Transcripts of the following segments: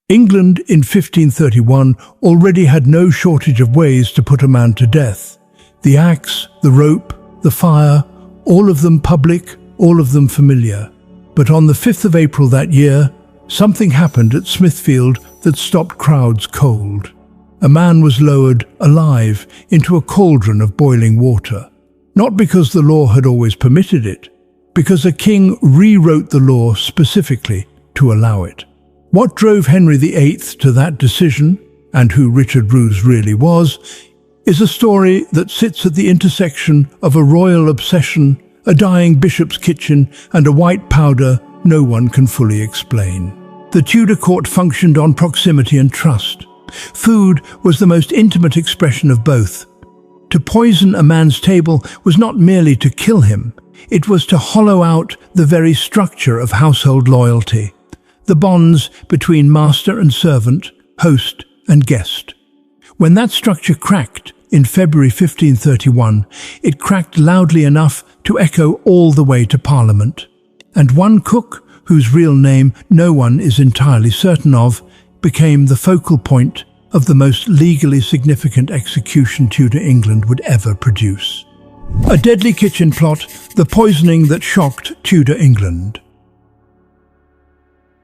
England in 1531 already had no shortage of ways to put a man to death. The axe, the rope, the fire, all of them public, all of them familiar. But on the 5th of April that year, something happened at Smithfield that stopped crowds cold. A man was lowered, alive, into a cauldron of boiling water. Not because the law had always permitted it, because a king rewrote the law specifically to allow it. What drove Henry VIII to that decision, and who Richard Roose really was, is a story that sits at the intersection of a royal obsession, a dying bishop's kitchen, and a white powder no one can fully explain. The Tudor court functioned on proximity and trust. Food was the most intimate expression of both. To poison a man's table was not merely to kill him, it was to hollow out the very structure of household loyalty, the bonds between master and servant, host and guest. When that structure cracked in February 1531, it cracked loudly enough to echo all the way to Parliament. And one cook, whose real name no one is entirely certain of, became the focal point of the most legally significant execution Tudor England would ever produce. A deadly kitchen plot, the poisoning that shocked Tudor England.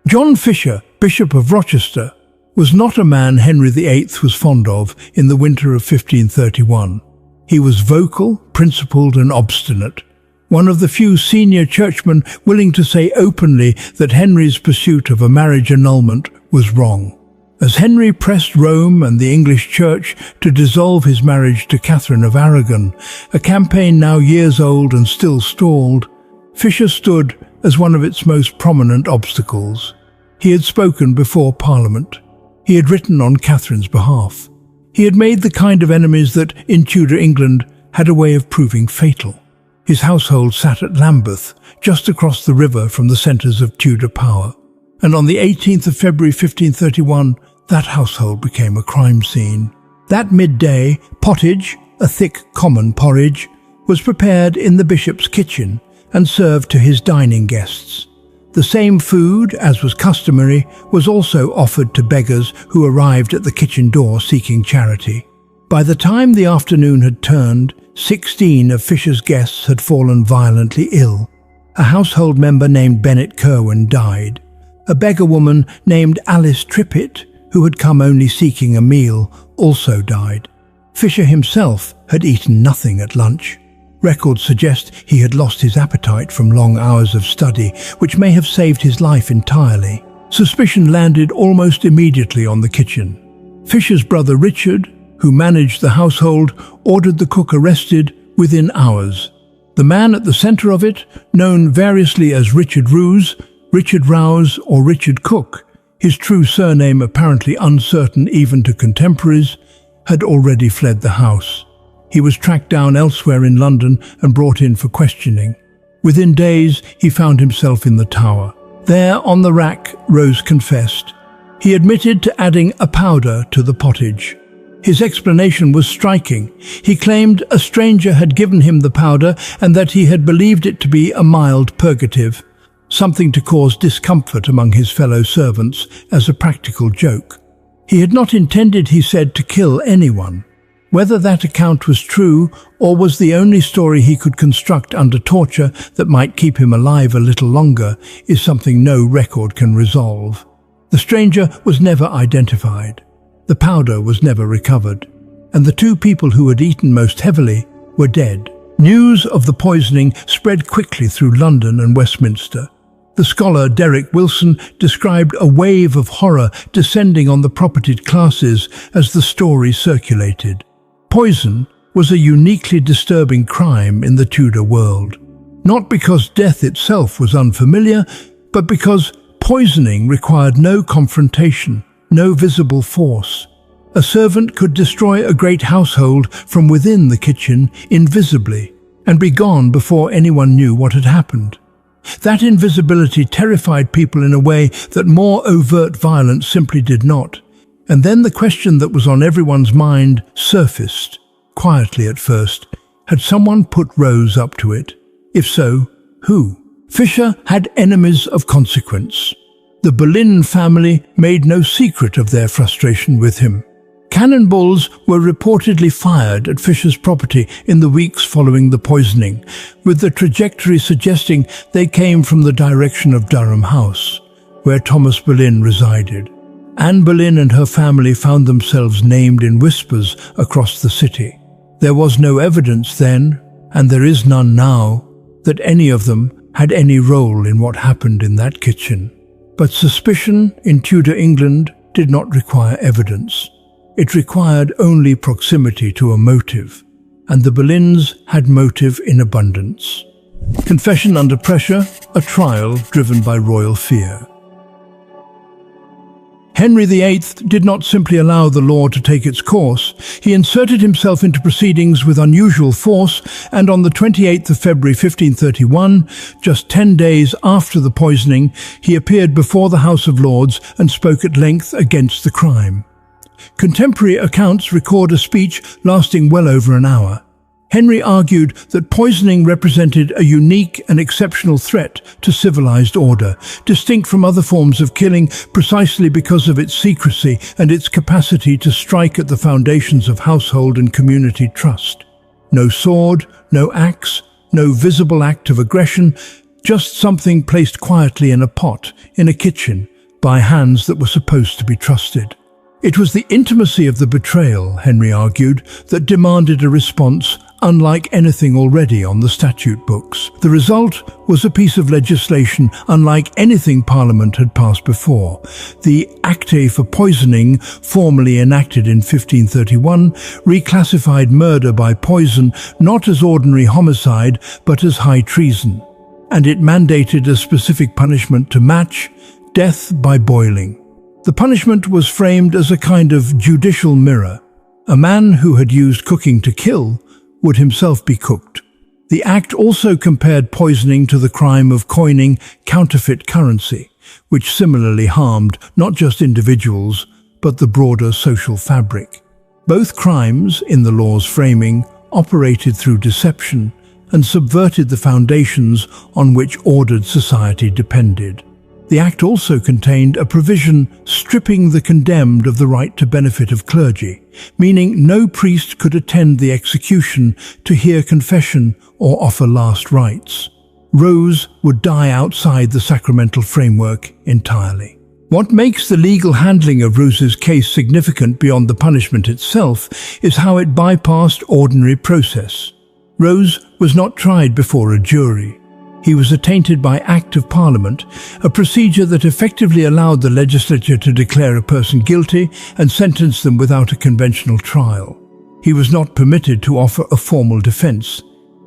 John Fisher, Bishop of Rochester, was not a man Henry VIII was fond of in the winter of 1531. He was vocal, principled and obstinate, one of the few senior churchmen willing to say openly that Henry's pursuit of a marriage annulment was wrong. As Henry pressed Rome and the English Church to dissolve his marriage to Catherine of Aragon, a campaign now years old and still stalled, Fisher stood as one of its most prominent obstacles. He had spoken before Parliament. He had written on Catherine's behalf. He had made the kind of enemies that, in Tudor England, had a way of proving fatal. His household sat at Lambeth, just across the river from the centres of Tudor power. And on the 18th of February 1531, that household became a crime scene. That midday, pottage, a thick common porridge, was prepared in the bishop's kitchen and served to his dining guests. The same food, as was customary, was also offered to beggars who arrived at the kitchen door seeking charity. By the time the afternoon had turned, 16 of Fisher's guests had fallen violently ill. A household member named Bennet Kerwin died. A beggar woman named Alice Trippitt, who had come only seeking a meal, also died. Fisher himself had eaten nothing at lunch. Records suggest he had lost his appetite from long hours of study, which may have saved his life entirely. Suspicion landed almost immediately on the kitchen. Fisher's brother Richard, who managed the household, ordered the cook arrested within hours. The man at the centre of it, known variously as Richard Roose, Richard Rouse or Richard Cook, his true surname apparently uncertain even to contemporaries, had already fled the house. He was tracked down elsewhere in London and brought in for questioning. Within days, he found himself in the Tower. There, on the rack, Rose confessed. He admitted to adding a powder to the pottage. His explanation was striking. He claimed a stranger had given him the powder and that he had believed it to be a mild purgative, something to cause discomfort among his fellow servants as a practical joke. He had not intended, he said, to kill anyone. Whether that account was true or was the only story he could construct under torture that might keep him alive a little longer is something no record can resolve. The stranger was never identified. The powder was never recovered. And the two people who had eaten most heavily were dead. News of the poisoning spread quickly through London and Westminster. The scholar Derek Wilson described a wave of horror descending on the propertied classes as the story circulated. Poison was a uniquely disturbing crime in the Tudor world, not because death itself was unfamiliar, but because poisoning required no confrontation, no visible force. A servant could destroy a great household from within the kitchen invisibly and be gone before anyone knew what had happened. That invisibility terrified people in a way that more overt violence simply did not. And then the question that was on everyone's mind surfaced, quietly at first. Had someone put Rose up to it? If so, who? Fisher had enemies of consequence. The Boleyn family made no secret of their frustration with him. Cannonballs were reportedly fired at Fisher's property in the weeks following the poisoning, with the trajectory suggesting they came from the direction of Durham House, where Thomas Boleyn resided. Anne Boleyn and her family found themselves named in whispers across the city. There was no evidence then, and there is none now, that any of them had any role in what happened in that kitchen. But suspicion in Tudor England did not require evidence. It required only proximity to a motive, and the Boleyns had motive in abundance. Confession under pressure, a trial driven by royal fear. Henry VIII did not simply allow the law to take its course. He inserted himself into proceedings with unusual force, and on the 28th of February 1531, just 10 days after the poisoning, he appeared before the House of Lords and spoke at length against the crime. Contemporary accounts record a speech lasting well over an hour. Henry argued that poisoning represented a unique and exceptional threat to civilized order, distinct from other forms of killing precisely because of its secrecy and its capacity to strike at the foundations of household and community trust. No sword, no axe, no visible act of aggression, just something placed quietly in a pot, in a kitchen, by hands that were supposed to be trusted. It was the intimacy of the betrayal, Henry argued, that demanded a response unlike anything already on the statute books. The result was a piece of legislation unlike anything Parliament had passed before. The Acte for Poisoning, formally enacted in 1531, reclassified murder by poison not as ordinary homicide but as high treason, and it mandated a specific punishment to match: death by boiling. The punishment was framed as a kind of judicial mirror. A man who had used cooking to kill would himself be cooked. The act also compared poisoning to the crime of coining counterfeit currency, which similarly harmed not just individuals, but the broader social fabric. Both crimes, in the law's framing, operated through deception and subverted the foundations on which ordered society depended. The Act also contained a provision stripping the condemned of the right to benefit of clergy, meaning no priest could attend the execution to hear confession or offer last rites. Roose would die outside the sacramental framework entirely. What makes the legal handling of Roose's case significant beyond the punishment itself is how it bypassed ordinary process. Roose was not tried before a jury. He was attainted by Act of Parliament, a procedure that effectively allowed the legislature to declare a person guilty and sentence them without a conventional trial. He was not permitted to offer a formal defense.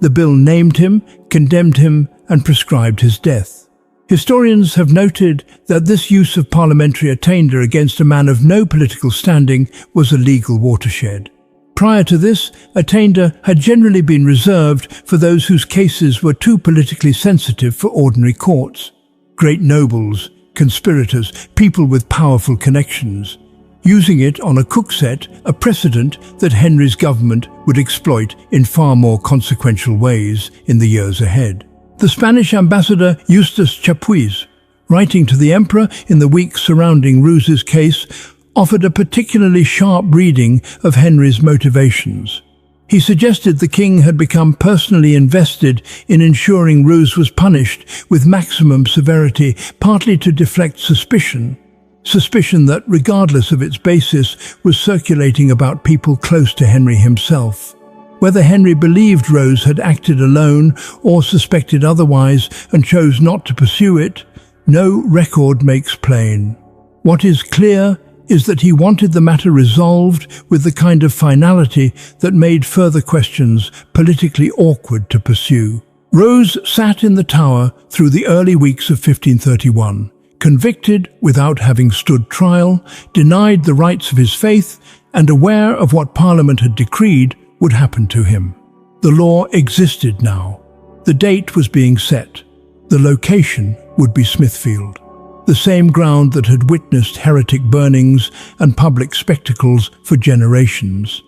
The bill named him, condemned him, and prescribed his death. Historians have noted that this use of parliamentary attainder against a man of no political standing was a legal watershed. Prior to this, attainder had generally been reserved for those whose cases were too politically sensitive for ordinary courts. Great nobles, conspirators, people with powerful connections. Using it on a cook set, a precedent that Henry's government would exploit in far more consequential ways in the years ahead. The Spanish ambassador Eustace Chapuis, writing to the emperor in the weeks surrounding Roose's case, offered a particularly sharp reading of Henry's motivations. He suggested the king had become personally invested in ensuring Roose was punished with maximum severity, partly to deflect suspicion that, regardless of its basis, was circulating about people close to Henry himself. Whether Henry believed Roose had acted alone or suspected otherwise and chose not to pursue it, no record makes plain. What is clear is that he wanted the matter resolved with the kind of finality that made further questions politically awkward to pursue. Roose sat in the Tower through the early weeks of 1531, convicted without having stood trial, denied the rights of his faith, and aware of what Parliament had decreed would happen to him. The law existed now. The date was being set. The location would be Smithfield, the same ground that had witnessed heretic burnings and public spectacles for generations.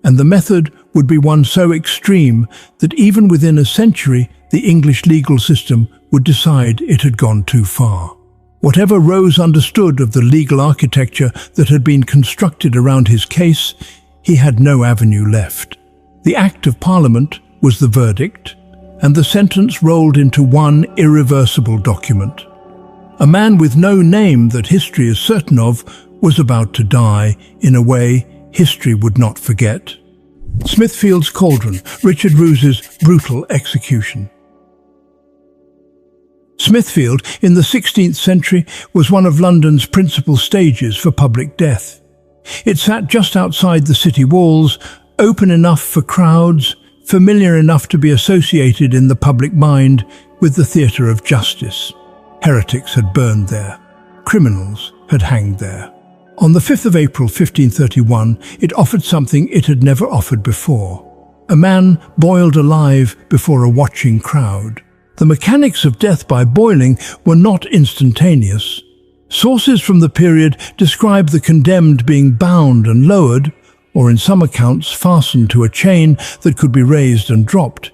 And the method would be one so extreme that even within a century, the English legal system would decide it had gone too far. Whatever Roose understood of the legal architecture that had been constructed around his case, he had no avenue left. The Act of Parliament was the verdict, and the sentence rolled into one irreversible document. A man with no name that history is certain of was about to die in a way history would not forget. Smithfield's Cauldron, Richard Roose's brutal execution. Smithfield, in the 16th century, was one of London's principal stages for public death. It sat just outside the city walls, open enough for crowds, familiar enough to be associated in the public mind with the theatre of justice. Heretics had burned there. Criminals had hanged there. On the 5th of April 1531, it offered something it had never offered before. A man boiled alive before a watching crowd. The mechanics of death by boiling were not instantaneous. Sources from the period describe the condemned being bound and lowered, or in some accounts fastened to a chain that could be raised and dropped,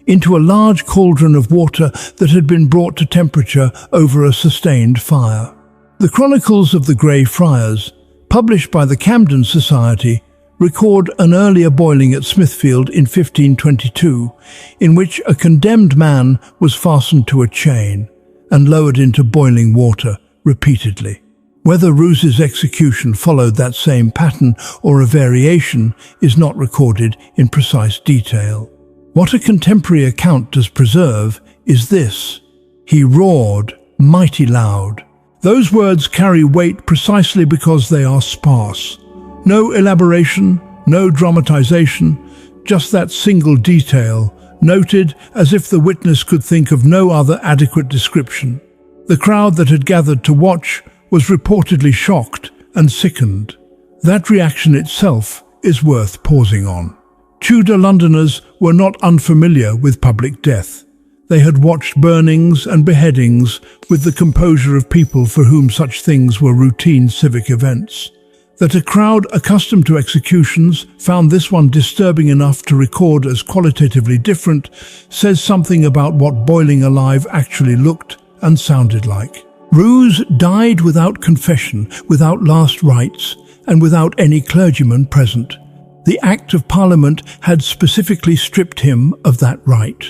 into a large cauldron of water that had been brought to temperature over a sustained fire. The Chronicles of the Grey Friars, published by the Camden Society, record an earlier boiling at Smithfield in 1522, in which a condemned man was fastened to a chain and lowered into boiling water repeatedly. Whether Roose's execution followed that same pattern or a variation is not recorded in precise detail. What a contemporary account does preserve is this: he roared mighty loud. Those words carry weight precisely because they are sparse. No elaboration, no dramatization, just that single detail, noted as if the witness could think of no other adequate description. The crowd that had gathered to watch was reportedly shocked and sickened. That reaction itself is worth pausing on. Tudor Londoners were not unfamiliar with public death. They had watched burnings and beheadings with the composure of people for whom such things were routine civic events. That a crowd accustomed to executions found this one disturbing enough to record as qualitatively different says something about what boiling alive actually looked and sounded like. Roose died without confession, without last rites, and without any clergyman present. The Act of Parliament had specifically stripped him of that right.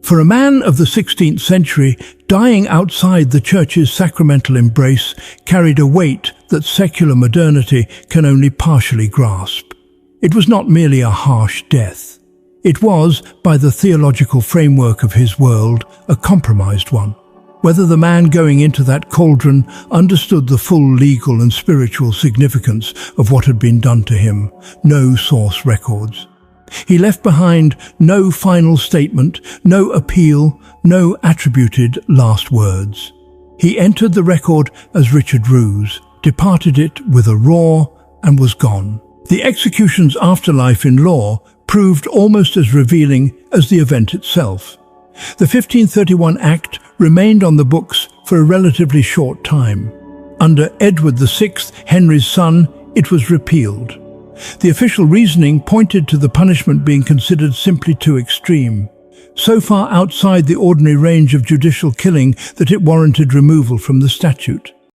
For a man of the 16th century, dying outside the Church's sacramental embrace carried a weight that secular modernity can only partially grasp. It was not merely a harsh death. It was, by the theological framework of his world, a compromised one. Whether the man going into that cauldron understood the full legal and spiritual significance of what had been done to him, no source records. He left behind no final statement, no appeal, no attributed last words. He entered the record as Richard Roose, departed it with a roar, and was gone. The execution's afterlife in law proved almost as revealing as the event itself. The 1531 Act remained on the books for a relatively short time. Under Edward VI, Henry's son, it was repealed. The official reasoning pointed to the punishment being considered simply too extreme, so far outside the ordinary range of judicial killing that it warranted removal from the statute.